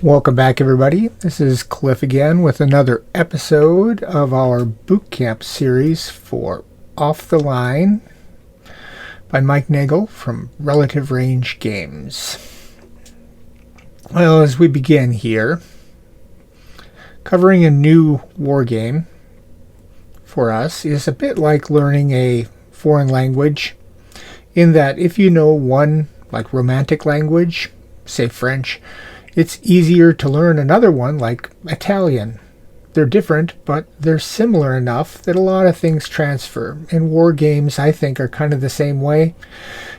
Welcome back, everybody. This is Cliff again with another episode of our Bootcamp series for Off the Line by Mike Nagel from Relative Range Games. Well, as we begin here, covering a new war game for us is a bit like learning a foreign language, in that if you know one, like romantic language, say French, it's easier to learn another one like Italian. They're different, but they're similar enough that a lot of things transfer. And war games, I think, are kind of the same way.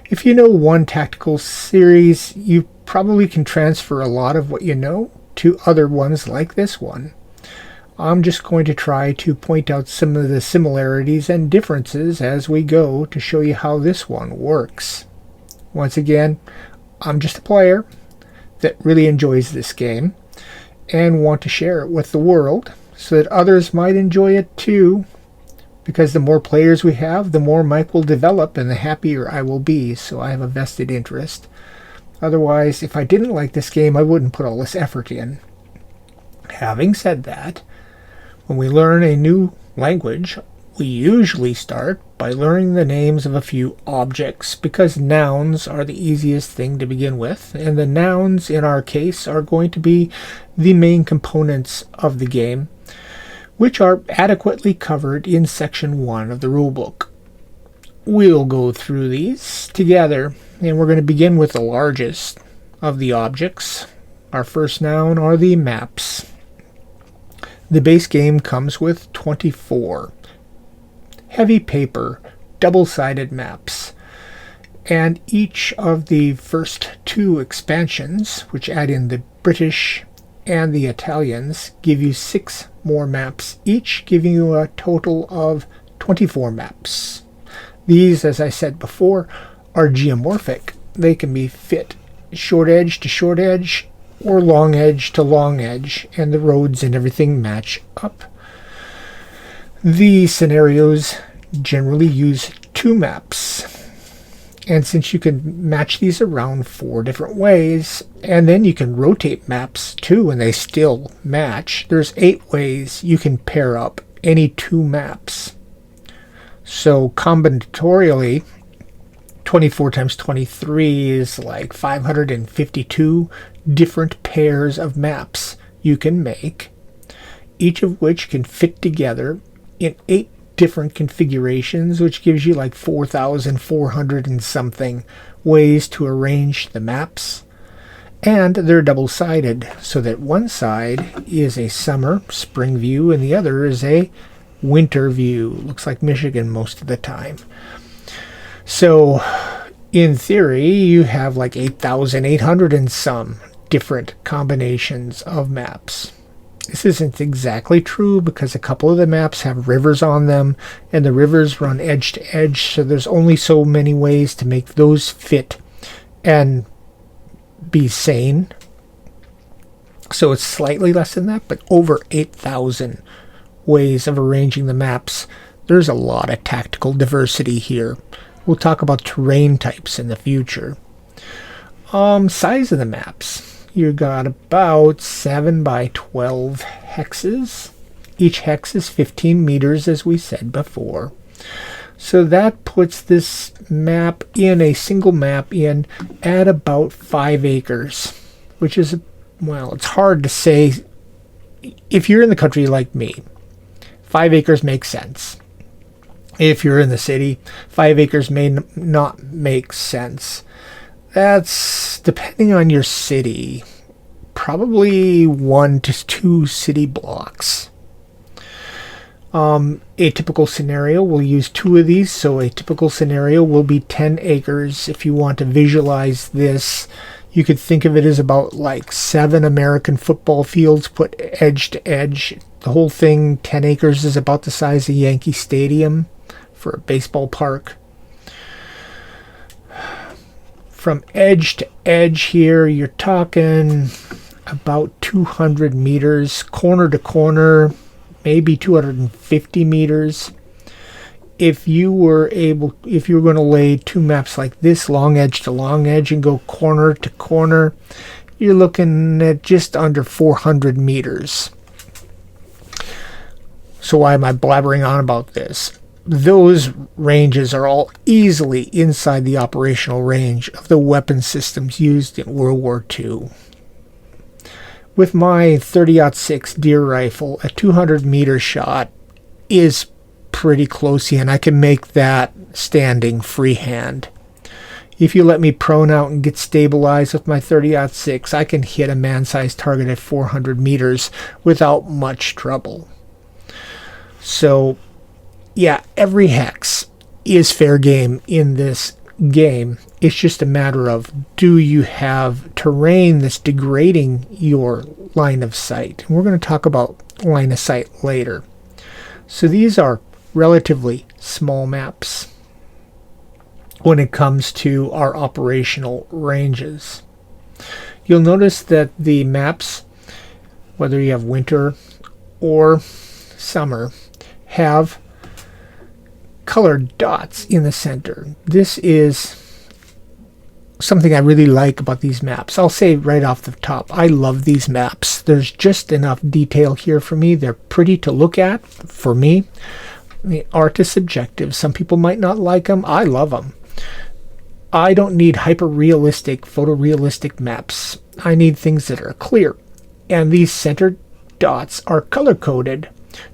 If you know one tactical series, you probably can transfer a lot of what you know to other ones like this one. I'm just going to try to point out some of the similarities and differences as we go to show you how this one works. Once again, I'm just a player that really enjoys this game and want to share it with the world so that others might enjoy it too, because the more players we have, the more Mike will develop and the happier I will be, so I have a vested interest. Otherwise, if I didn't like this game, I wouldn't put all this effort in. Having said that, when we learn a new language, we usually start by learning the names of a few objects, because nouns are the easiest thing to begin with, and the nouns in our case are going to be the main components of the game, which are adequately covered in section 1 of the rulebook. We'll go through these together, and we're going to begin with the largest of the objects. Our first noun are the maps. The base game comes with 24 heavy paper, double-sided maps, and each of the first two expansions, which add in the British and the Italians, give you 6 more maps, each giving you a total of 24 maps. These, as I said before, are geomorphic. They can be fit short edge to short edge or long edge to long edge, and the roads and everything match up. The scenarios generally use 2 maps, and since you can match these around 4 different ways, and then you can rotate maps too and they still match, there's 8 ways you can pair up any 2 maps. So combinatorially, 24 times 23 is like 552 different pairs of maps you can make, each of which can fit together in 8 different configurations, which gives you like 4,400 and something ways to arrange the maps. And they're double-sided, so that one side is a summer, spring view, and the other is a winter view. Looks like Michigan most of the time. So, in theory, you have like 8,800 and some different combinations of maps. This isn't exactly true because a couple of the maps have rivers on them, and the rivers run edge to edge, so there's only so many ways to make those fit and be sane. So it's slightly less than that, but over 8,000 ways of arranging the maps. There's a lot of tactical diversity here. We'll talk about terrain types in the future. Size of the maps. You got about 7 by 12 hexes. Each hex is 15 meters, as we said before. So that puts this map in a single map in at about 5 acres, which is, well, it's hard to say. If you're in the country like me, 5 acres makes sense. If you're in the city, 5 acres may not make sense. That's, depending on your city, probably 1 to 2 city blocks. A typical scenario, we'll use 2 of these, so a typical scenario will be 10 acres. If you want to visualize this, you could think of it as about like 7 American football fields put edge to edge. The whole thing, 10 acres, is about the size of Yankee Stadium for a baseball park. From edge to edge here, you're talking about 200 meters, corner to corner, maybe 250 meters. If you were going to lay 2 maps like this, long edge to long edge, and go corner to corner, you're looking at just under 400 meters. So why am I blabbering on about this? Those ranges are all easily inside the operational range of the weapon systems used in World War II. With my 30-06 deer rifle, a 200-meter shot is pretty close in. I can make that standing freehand. If you let me prone out and get stabilized with my 30-06, I can hit a man-sized target at 400 meters without much trouble. So, yeah, every hex is fair game in this game. It's just a matter of, do you have terrain that's degrading your line of sight? And we're going to talk about line of sight later. So these are relatively small maps when it comes to our operational ranges. You'll notice that the maps, whether you have winter or summer, have colored dots in the center. This is something I really like about these maps. I'll say right off the top, I love these maps. There's just enough detail here for me. They're pretty to look at for me. The art is subjective. Some people might not like them. I love them. I don't need hyper-realistic, photorealistic maps. I need things that are clear. And these centered dots are color-coded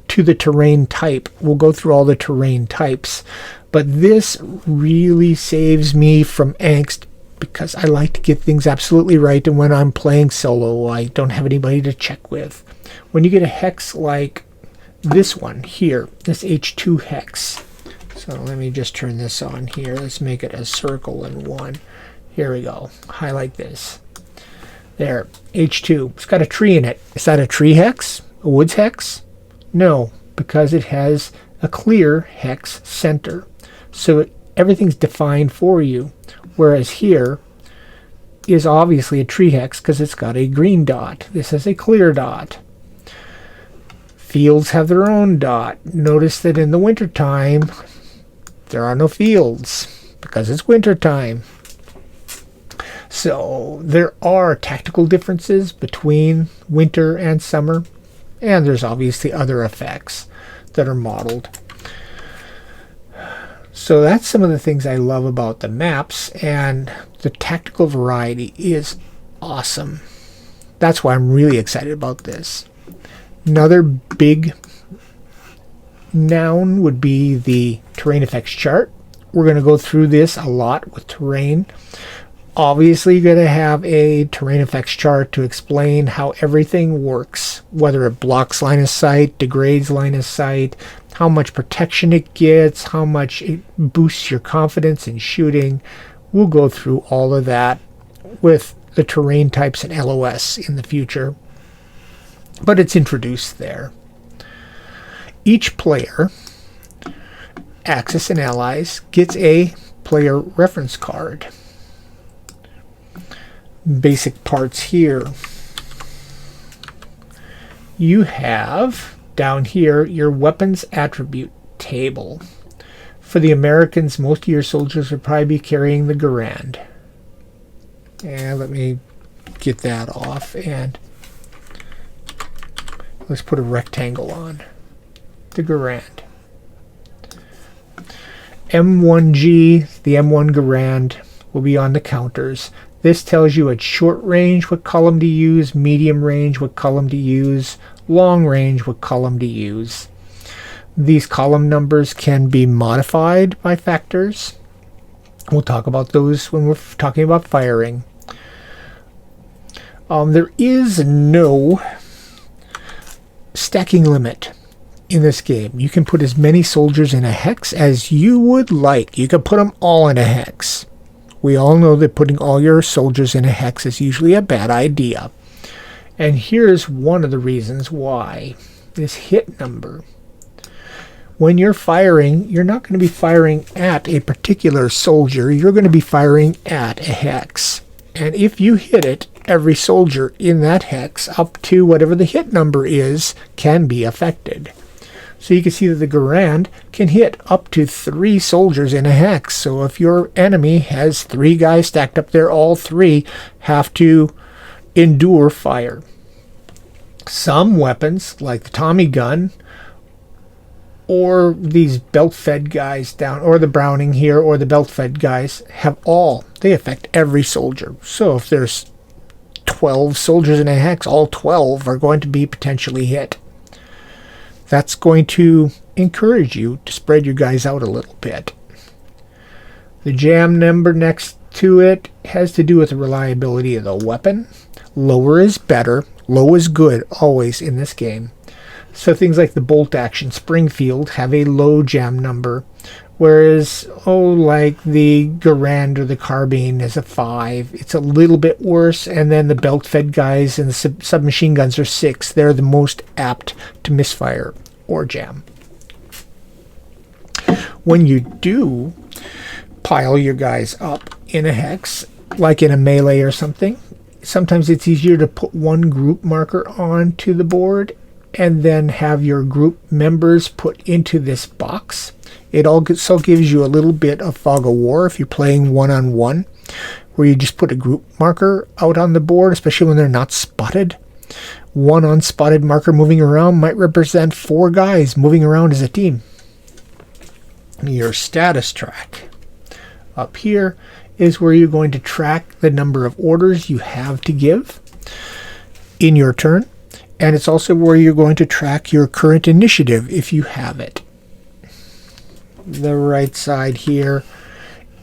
to the terrain type. We'll go through all the terrain types. But this really saves me from angst because I like to get things absolutely right. And when I'm playing solo, I don't have anybody to check with. When you get a hex like this one here, this H2 hex. So let me just turn this on here. Let's make it a circle and one. Here we go. Highlight this. There, H2. It's got a tree in it. Is that a tree hex? A woods hex? No, because it has a clear hex center. So everything's defined for you. Whereas here is obviously a tree hex because it's got a green dot. This is a clear dot. Fields have their own dot. Notice that in the wintertime, there are no fields because it's wintertime. So there are tactical differences between winter and summer, and there's obviously other effects that are modeled. So that's some of the things I love about the maps, and the tactical variety is awesome. That's why I'm really excited about this. Another big noun would be the terrain effects chart. We're going to go through this a lot with terrain. Obviously, you're going to have a terrain effects chart to explain how everything works, whether it blocks line of sight, degrades line of sight, how much protection it gets, how much it boosts your confidence in shooting. We'll go through all of that with the terrain types and LOS in the future, but it's introduced there. Each player, Axis and Allies, gets a player reference card. Basic parts here. You have down here your weapons attribute table. For the Americans, most of your soldiers would probably be carrying the Garand. And let me get that off, and let's put a rectangle on the Garand. M1G, the M1 Garand, will be on the counters. This tells you at short range what column to use, medium range what column to use, long range what column to use. These column numbers can be modified by factors. We'll talk about those when we're talking about firing. There is no stacking limit in this game. You can put as many soldiers in a hex as you would like. You can put them all in a hex. We all know that putting all your soldiers in a hex is usually a bad idea. And here's one of the reasons why. This hit number. When you're firing, you're not going to be firing at a particular soldier. You're going to be firing at a hex. And if you hit it, every soldier in that hex, up to whatever the hit number is, can be affected. So you can see that the Garand can hit up to 3 soldiers in a hex. So if your enemy has 3 guys stacked up there, all 3 have to endure fire. Some weapons, like the Tommy gun, or these belt-fed guys down, or the Browning here, or the belt-fed guys, they affect every soldier. So if there's 12 soldiers in a hex, all 12 are going to be potentially hit. That's going to encourage you to spread your guys out a little bit. The jam number next to it has to do with the reliability of the weapon. Lower is better. Low is good, always in this game. So things like the bolt action Springfield have a low jam number, whereas, like the Garand or the Carbine is a 5. It's a little bit worse, and then the belt-fed guys and the submachine guns are 6. They're the most apt to misfire or jam. When you do pile your guys up in a hex, like in a melee or something, sometimes it's easier to put one group marker onto the board and then have your group members put into this box. It also gives you a little bit of fog of war if you're playing one-on-one, where you just put a group marker out on the board, especially when they're not spotted. One unspotted marker moving around might represent 4 guys moving around as a team. Your status track. Up here is where you're going to track the number of orders you have to give in your turn, and it's also where you're going to track your current initiative if you have it. The right side here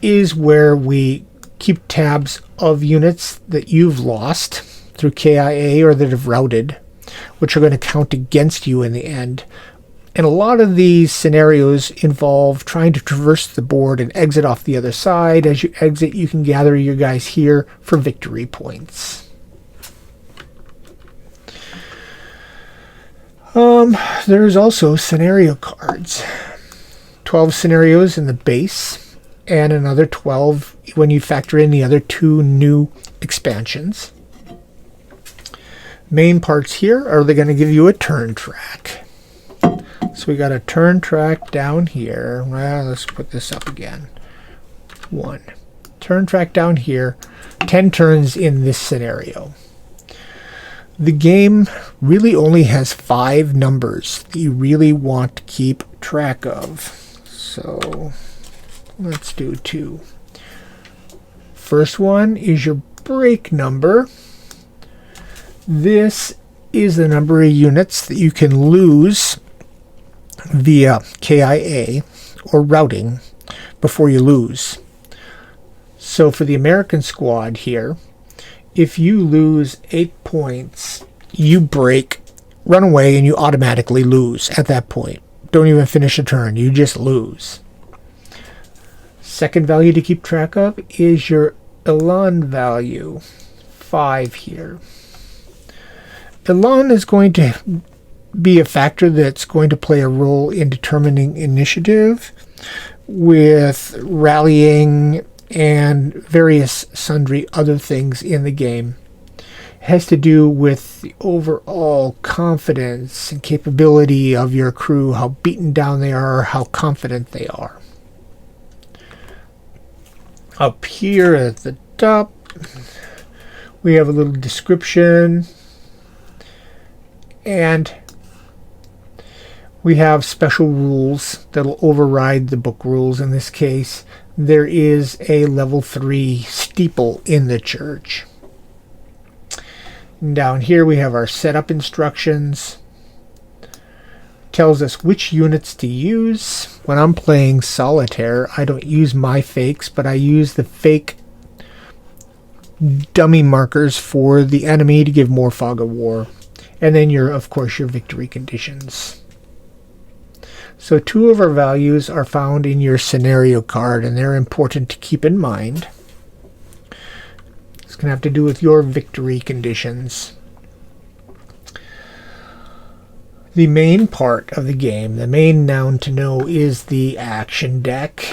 is where we keep tabs of units that you've lost through KIA or that have routed, which are going to count against you in the end. And a lot of these scenarios involve trying to traverse the board and exit off the other side. As you exit, you can gather your guys here for victory points. There's also scenario cards. 12 scenarios in the base, and another 12 when you factor in the other 2 new expansions. Main parts here are they're going to give you a turn track. So we got a turn track down here. Well, let's put this up again. 1. Turn track down here. 10 turns in this scenario. The game really only has 5 numbers that you really want to keep track of. So let's do 2. First one is your break number. This is the number of units that you can lose via KIA or routing before you lose. So for the American squad here, if you lose 8 points, you break, run away, and you automatically lose at that point. Don't even finish a turn, you just lose. Second value to keep track of is your Elan value, 5 here. Elan is going to be a factor that's going to play a role in determining initiative with rallying and various sundry other things in the game. It has to do with the overall confidence and capability of your crew, how beaten down they are, how confident they are. Up here at the top, we have a little description, and we have special rules that'll override the book rules. In this case, there is a level 3 steeple in the church. And down here we have our setup instructions. Tells us which units to use. When I'm playing solitaire, I don't use my fakes, but I use the fake dummy markers for the enemy to give more fog of war. And then of course your victory conditions. So 2 of our values are found in your scenario card, and they're important to keep in mind. It's going to have to do with your victory conditions. The main part of the game, the main noun to know, is the action deck.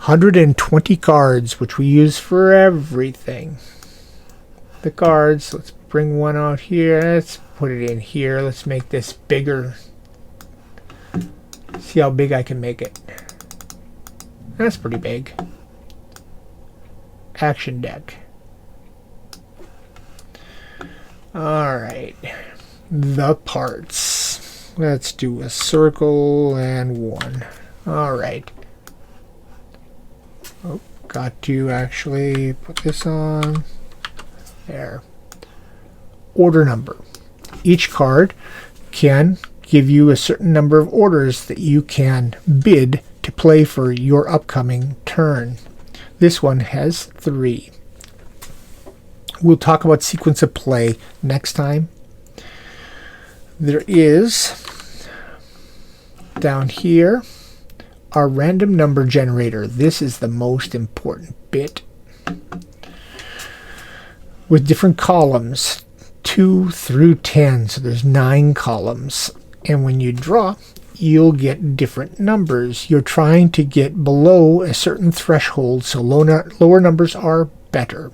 120 cards, which we use for everything. The cards, let's bring one out here. Let's put it in here. Let's make this bigger. See how big I can make it. That's pretty big. Action deck. Alright, the parts. Let's do a circle and 1. Alright. Oh, got to actually put this on. There. Order number. Each card can give you a certain number of orders that you can bid to play for your upcoming turn. This one has 3. We'll talk about sequence of play next time. There is, down here, our random number generator. This is the most important bit. With different columns, 2 through 10, so there's 9 columns. And when you draw, you'll get different numbers. You're trying to get below a certain threshold, so lower numbers are better.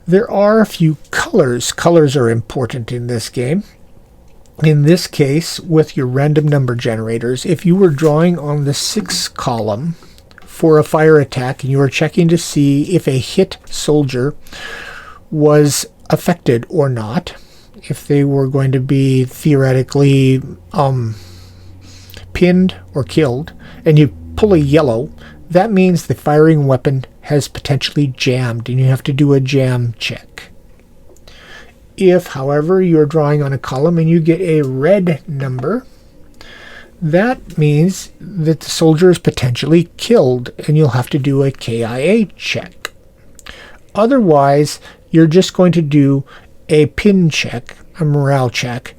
There are a few colors. Colors are important in this game. In this case, with your random number generators, if you were drawing on the 6th column for a fire attack and you were checking to see if a hit soldier was affected or not, if they were going to be theoretically pinned or killed, and you pull a yellow, that means the firing weapon has potentially jammed and you have to do a jam check. If, however, you're drawing on a column and you get a red number, that means that the soldier is potentially killed and you'll have to do a KIA check. Otherwise, you're just going to do a pin check, a morale check.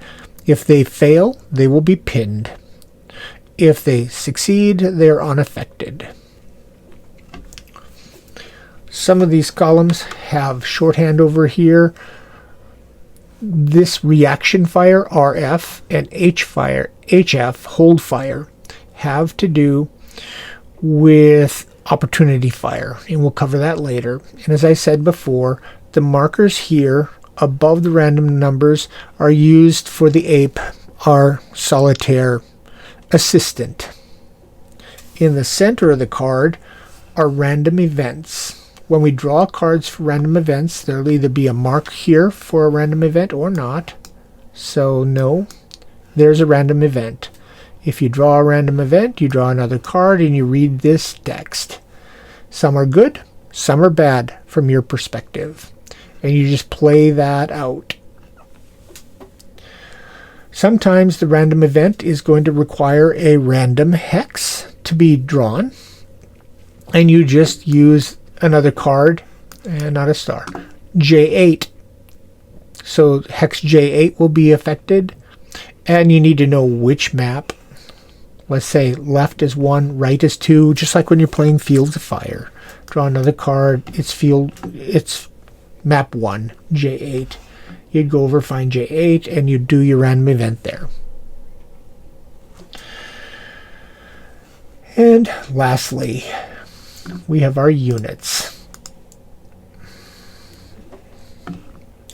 If they fail, they will be pinned. If they succeed, they're unaffected. Some of these columns have shorthand over here. This reaction fire, RF, and HF, hold fire, have to do with opportunity fire, and we'll cover that later. And as I said before, the markers here above the random numbers are used for the ape, our solitaire assistant. In the center of the card are random events. When we draw cards for random events, there'll either be a mark here for a random event or not. So no, there's a random event. If you draw a random event, you draw another card and you read this text. Some are good, some are bad from your perspective. And you just play that out. Sometimes the random event is going to require a random hex to be drawn. And you just use another card, and not a star, J8. So hex J8 will be affected, and you need to know which map. Let's say left is 1, right is 2, just like when you're playing Fields of Fire. Draw another card, it's map 1, J8. You'd go over, find J8, and you do your random event there. And lastly, we have our units.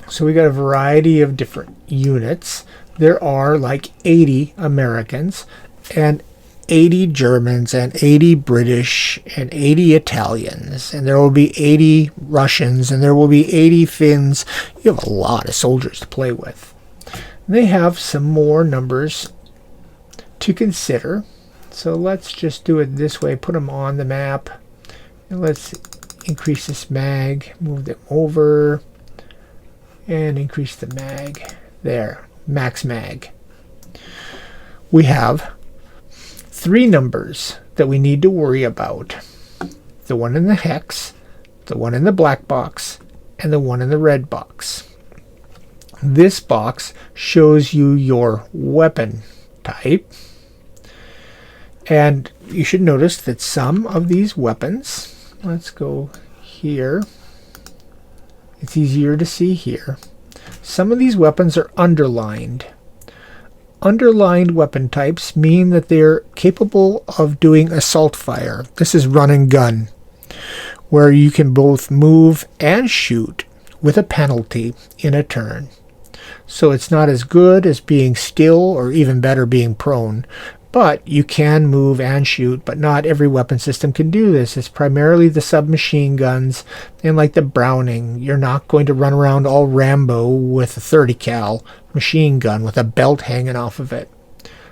So we got a variety of different units. There are like 80 Americans and 80 Germans and 80 British and 80 Italians, and there will be 80 Russians and there will be 80 Finns. You have a lot of soldiers to play with. They have some more numbers to consider. So let's just do it this way, put them on the map. And let's increase this mag, move them over, and increase the mag. There, max mag. We have 3 numbers that we need to worry about. The one in the hex, the one in the black box, and the one in the red box. This box shows you your weapon type. And you should notice that some of these weapons, let's go here, it's easier to see here. Some of these weapons are underlined. Underlined weapon types mean that they're capable of doing assault fire. This is run and gun, where you can both move and shoot with a penalty in a turn. So it's not as good as being still, or even better, being prone, But you can move and shoot, but not every weapon system can do this. It's primarily the submachine guns and like the Browning. You're not going to run around all Rambo with a 30 cal machine gun with a belt hanging off of it.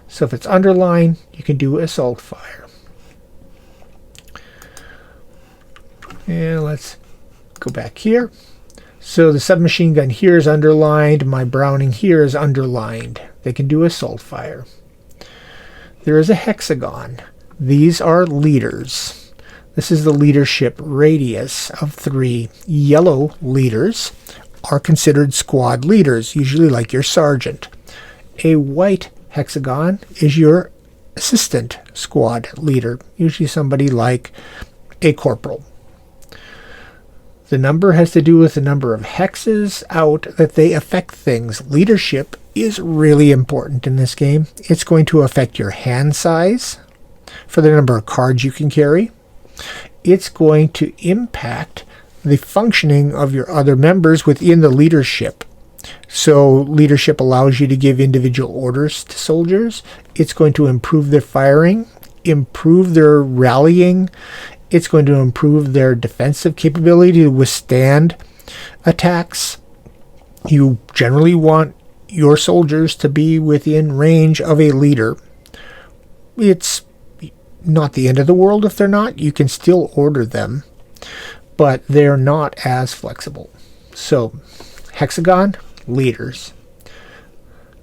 So if it's underlined, you can do assault fire. And let's go back here. So the submachine gun here is underlined. My Browning here is underlined. They can do assault fire. There is a hexagon. These are leaders. This is the leadership radius of 3. Yellow leaders are considered squad leaders, usually like your sergeant. A white hexagon is your assistant squad leader, usually somebody like a corporal. The number has to do with the number of hexes out that they affect things. Leadership is really important in this game. It's going to affect your hand size for the number of cards you can carry. It's going to impact the functioning of your other members within the leadership. So leadership allows you to give individual orders to soldiers. It's going to improve their firing, improve their rallying. It's going to improve their defensive capability to withstand attacks. You generally want your soldiers to be within range of a leader. It's not the end of the world if they're not. You can still order them, but they're not as flexible. So, hexagon, leaders.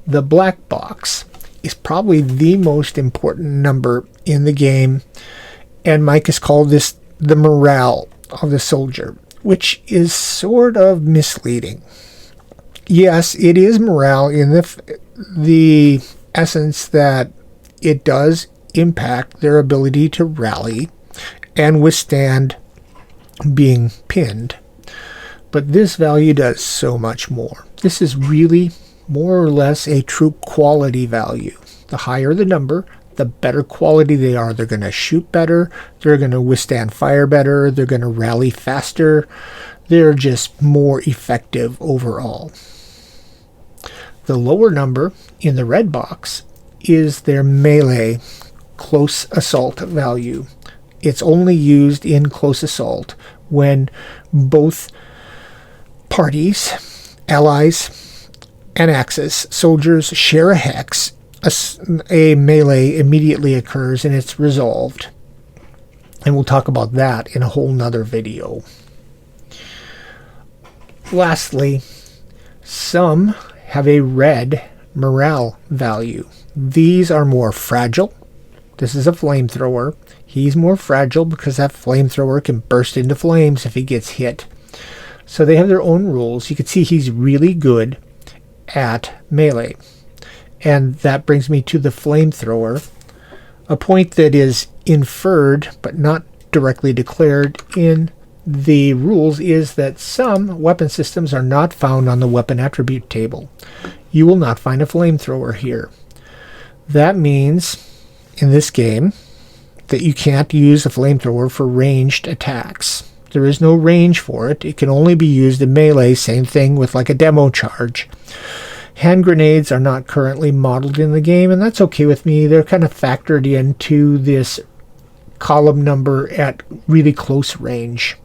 The black box is probably the most important number in the game, and Mike has called this the morale of the soldier, which is sort of misleading. Yes, it is morale in the essence that it does impact their ability to rally and withstand being pinned. But this value does so much more. This is really more or less a true quality value. The higher the number, the better quality they are. They're going to shoot better, they're going to withstand fire better, they're going to rally faster, they're just more effective overall. The lower number in the red box is their melee close assault value. It's only used in close assault when both parties, allies, and Axis soldiers share a hex. A melee immediately occurs and it's resolved. And we'll talk about that in a whole nother video. Lastly, some have a red morale value. These are more fragile. This is a flamethrower. He's more fragile because that flamethrower can burst into flames if he gets hit. So they have their own rules. You can see he's really good at melee. And that brings me to the flamethrower. A point that is inferred but not directly declared in the rules is that some weapon systems are not found on the weapon attribute table. You will not find a flamethrower here. That means in this game that you can't use a flamethrower for ranged attacks. There is no range for it. It can only be used in melee. Same thing with like a demo charge. Hand grenades are not currently modeled in the game, and that's okay with me. They're kind of factored into this column number at really close range.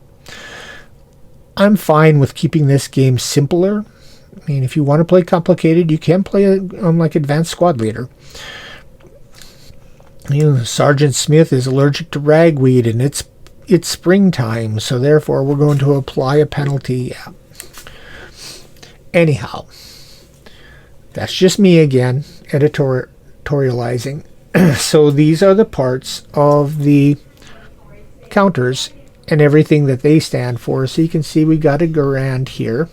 I'm fine with keeping this game simpler. I mean, if you want to play complicated, you can play on like Advanced Squad Leader. You know, Sergeant Smith is allergic to ragweed, and it's springtime, so therefore we're going to apply a penalty. Yeah. Anyhow, that's just me again, editorializing. So these are the parts of the counters and everything that they stand for. So you can see we got a Garand here,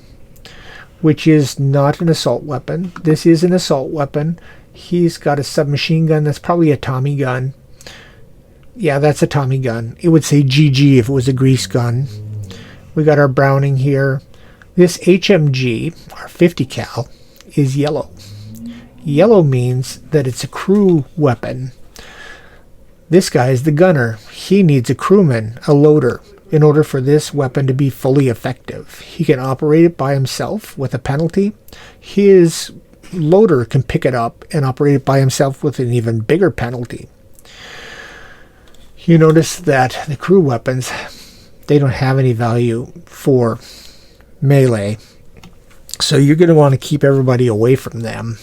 which is not an assault weapon. This is an assault weapon. He's got a submachine gun. That's probably a Tommy gun. Yeah, that's a Tommy gun. It would say GG if it was a grease gun. We got our Browning here. This HMG, our 50 cal, is yellow. Yellow means that it's a crew weapon. This guy is the gunner. He needs a crewman, a loader, in order for this weapon to be fully effective. He can operate it by himself with a penalty. His loader can pick it up and operate it by himself with an even bigger penalty. You notice that the crew weapons, they don't have any value for melee, so you're going to want to keep everybody away from them.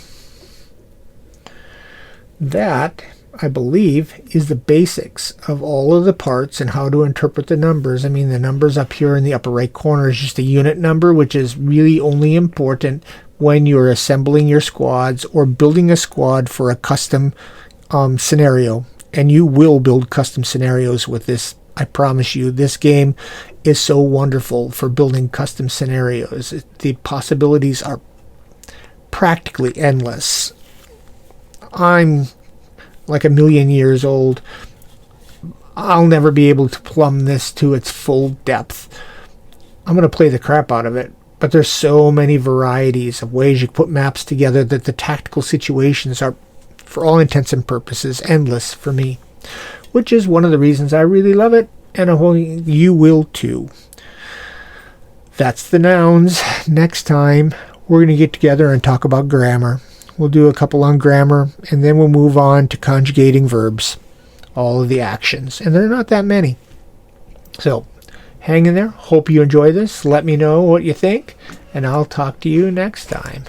That, I believe, is the basics of all of the parts and how to interpret the numbers. I mean, the numbers up here in the upper right corner is just a unit number, which is really only important when you're assembling your squads or building a squad for a custom scenario. And you will build custom scenarios with this. I promise you, this game is so wonderful for building custom scenarios. The possibilities are practically endless. I'm like a million years old. I'll never be able to plumb this to its full depth. I'm going to play the crap out of it, but there's so many varieties of ways you can put maps together that the tactical situations are, for all intents and purposes, endless for me, which is one of the reasons I really love it, and I hope you will too. That's the nouns. Next time, we're going to get together and talk about grammar. We'll do a couple on grammar, and then we'll move on to conjugating verbs, all of the actions, and there are not that many. So, hang in there. Hope you enjoy this. Let me know what you think, and I'll talk to you next time.